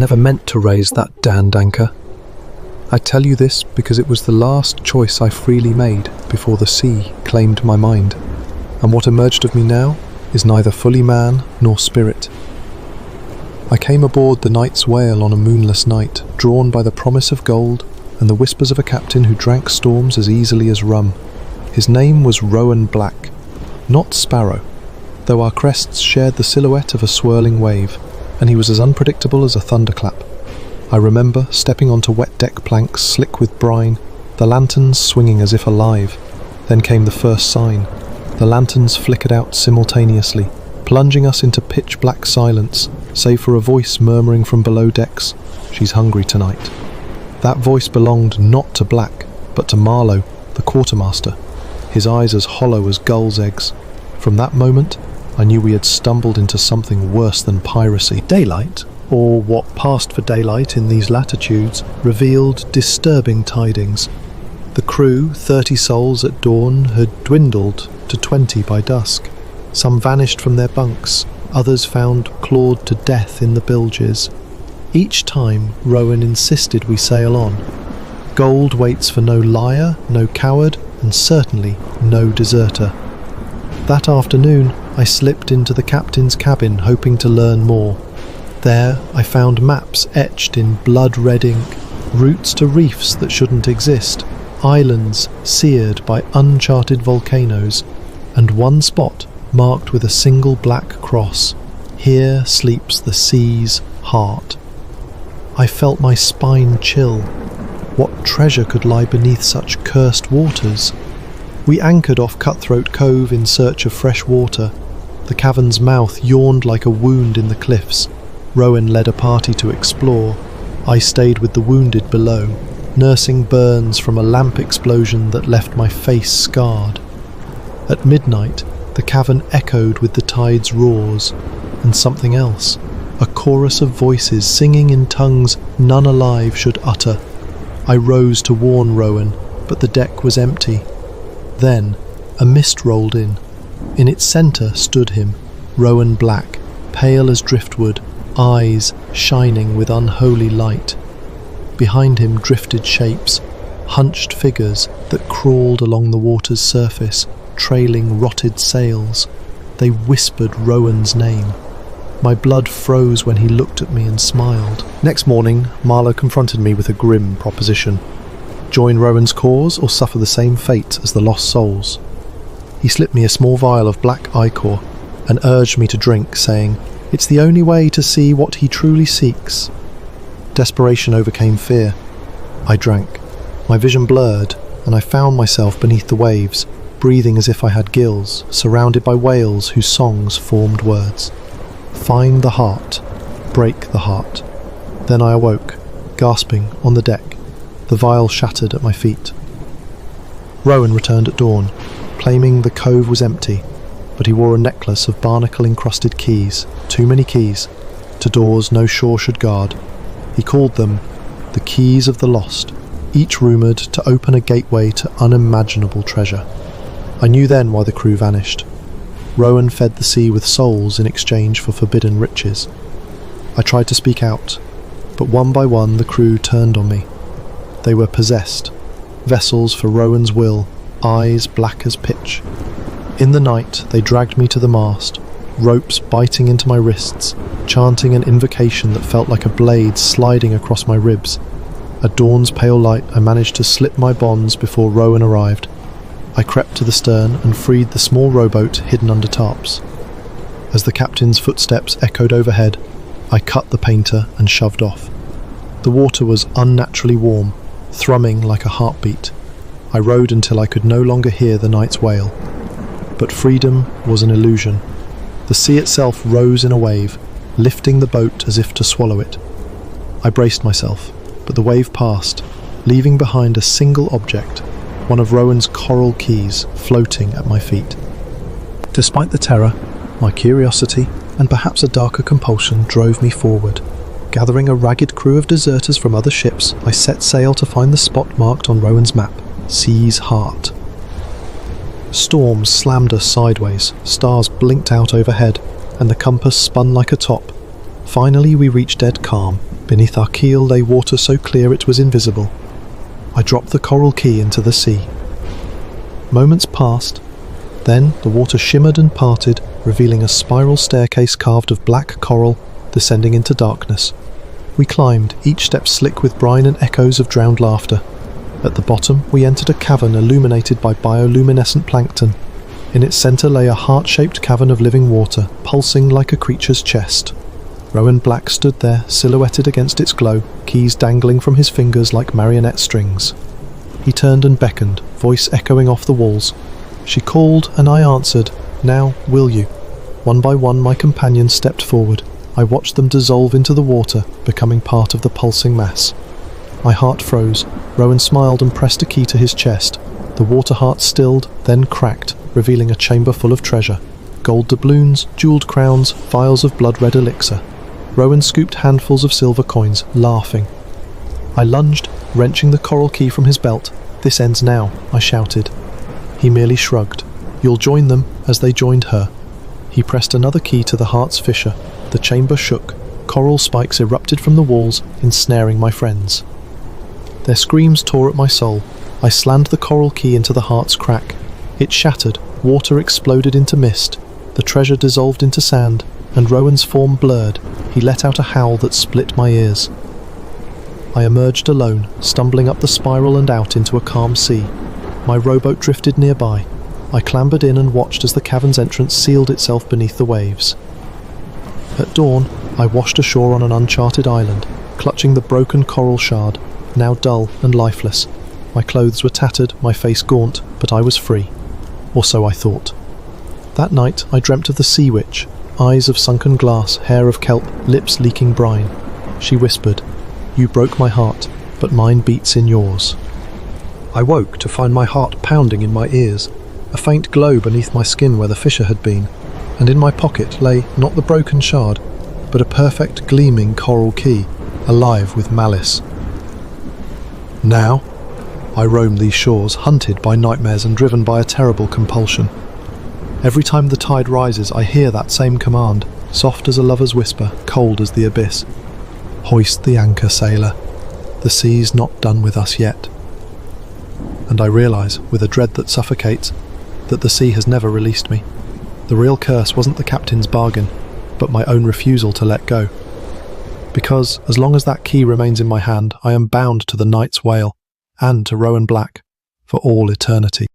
never meant to raise that damned anchor. I tell you this because it was the last choice I freely made before the sea claimed my mind, and what emerged of me now is neither fully man nor spirit. I came aboard the Night's Wail on a moonless night, drawn by the promise of gold and the whispers of a captain who drank storms as easily as rum. His name was Rowan Black, not Sparrow, though our crests shared the silhouette of a swirling wave, and he was as unpredictable as a thunderclap. I remember stepping onto wet deck planks slick with brine, the lanterns swinging as if alive. Then came the first sign. The lanterns flickered out simultaneously, plunging us into pitch-black silence, save for a voice murmuring from below decks, "She's hungry tonight." That voice belonged not to Black, but to Marlowe, the quartermaster, his eyes as hollow as gulls' eggs. From that moment, I knew we had stumbled into something worse than piracy. Daylight, or what passed for daylight in these latitudes, revealed disturbing tidings. The crew, 30 souls at dawn, had dwindled to 20 by dusk. Some vanished from their bunks, others found clawed to death in the bilges. Each time, Rowan insisted we sail on. Gold waits for no liar, no coward, and certainly no deserter. That afternoon, I slipped into the captain's cabin hoping to learn more. There, I found maps etched in blood-red ink, routes to reefs that shouldn't exist, islands seared by uncharted volcanoes, and one spot marked with a single black cross. Here sleeps the sea's heart. I felt my spine chill. What treasure could lie beneath such cursed waters? We anchored off Cutthroat Cove in search of fresh water. The cavern's mouth yawned like a wound in the cliffs. Rowan led a party to explore. I stayed with the wounded below, nursing burns from a lamp explosion that left my face scarred. At midnight, the cavern echoed with the tide's roars, and something else, a chorus of voices singing in tongues none alive should utter. I rose to warn Rowan, but the deck was empty. Then, a mist rolled in. In its centre stood him, Rowan Black, pale as driftwood, eyes shining with unholy light. Behind him drifted shapes, hunched figures that crawled along the water's surface, trailing rotted sails. They whispered Rowan's name. My blood froze when he looked at me and smiled. Next morning, Marlowe confronted me with a grim proposition. Join Rowan's cause or suffer the same fate as the lost souls. He slipped me a small vial of black ichor and urged me to drink, saying, "It's the only way to see what he truly seeks." Desperation overcame fear. I drank. My vision blurred, and I found myself beneath the waves, breathing as if I had gills, surrounded by whales whose songs formed words. Find the heart, break the heart. Then I awoke, gasping, on the deck, the vial shattered at my feet. Rowan returned at dawn, claiming the cove was empty, but he wore a necklace of barnacle-encrusted keys, too many keys, to doors no shore should guard. He called them the Keys of the Lost, each rumoured to open a gateway to unimaginable treasure. I knew then why the crew vanished. Rowan fed the sea with souls in exchange for forbidden riches. I tried to speak out, but one by one the crew turned on me. They were possessed, vessels for Rowan's will, eyes black as pitch. In the night they dragged me to the mast, ropes biting into my wrists, chanting an invocation that felt like a blade sliding across my ribs. At dawn's pale light I managed to slip my bonds before Rowan arrived. I crept to the stern and freed the small rowboat hidden under tarps. As the captain's footsteps echoed overhead, I cut the painter and shoved off. The water was unnaturally warm, thrumming like a heartbeat. I rowed until I could no longer hear the night's wail. But freedom was an illusion. The sea itself rose in a wave, lifting the boat as if to swallow it. I braced myself, but the wave passed, leaving behind a single object, one of Rowan's coral keys floating at my feet. Despite the terror, my curiosity, and perhaps a darker compulsion drove me forward. Gathering a ragged crew of deserters from other ships, I set sail to find the spot marked on Rowan's map, Sea's Heart. Storms slammed us sideways, stars blinked out overhead, and the compass spun like a top. Finally we reached dead calm, Beneath our keel lay water so clear it was invisible. I dropped the coral key into the sea. Moments passed, then the water shimmered and parted, revealing a spiral staircase carved of black coral, descending into darkness. We climbed, each step slick with brine and echoes of drowned laughter. At the bottom, we entered a cavern illuminated by bioluminescent plankton. In its centre lay a heart-shaped cavern of living water, pulsing like a creature's chest. Rowan Black stood there, silhouetted against its glow, keys dangling from his fingers like marionette strings. He turned and beckoned, voice echoing off the walls. She called, and I answered, "Now, will you?" One by one my companions stepped forward. I watched them dissolve into the water, becoming part of the pulsing mass. My heart froze. Rowan smiled and pressed a key to his chest. The water heart stilled, then cracked, revealing a chamber full of treasure. Gold doubloons, jewelled crowns, vials of blood-red elixir. Rowan scooped handfuls of silver coins, laughing. I lunged, wrenching the coral key from his belt. "This ends now," I shouted. He merely shrugged. "You'll join them," as they joined her. He pressed another key to the heart's fissure. The chamber shook. Coral spikes erupted from the walls, ensnaring my friends. Their screams tore at my soul. I slammed the coral key into the heart's crack. It shattered. Water exploded into mist. The treasure dissolved into sand, and Rowan's form blurred. He let out a howl that split my ears. I emerged alone, stumbling up the spiral and out into a calm sea. My rowboat drifted nearby. I clambered in and watched as the cavern's entrance sealed itself beneath the waves. At dawn, I washed ashore on an uncharted island, clutching the broken coral shard, now dull and lifeless. My clothes were tattered, my face gaunt, but I was free. Or so I thought. That night I dreamt of the sea witch, eyes of sunken glass, hair of kelp, lips leaking brine. She whispered, "You broke my heart, but mine beats in yours." I woke to find my heart pounding in my ears, a faint glow beneath my skin where the fissure had been, and in my pocket lay not the broken shard, but a perfect gleaming coral key, alive with malice. Now, I roam these shores, hunted by nightmares and driven by a terrible compulsion. Every time the tide rises, I hear that same command, soft as a lover's whisper, cold as the abyss. Hoist the anchor, sailor. The sea's not done with us yet. And I realise, with a dread that suffocates, that the sea has never released me. The real curse wasn't the captain's bargain, but my own refusal to let go. Because, as long as that key remains in my hand, I am bound to the night's Wail, and to Rowan Black, for all eternity.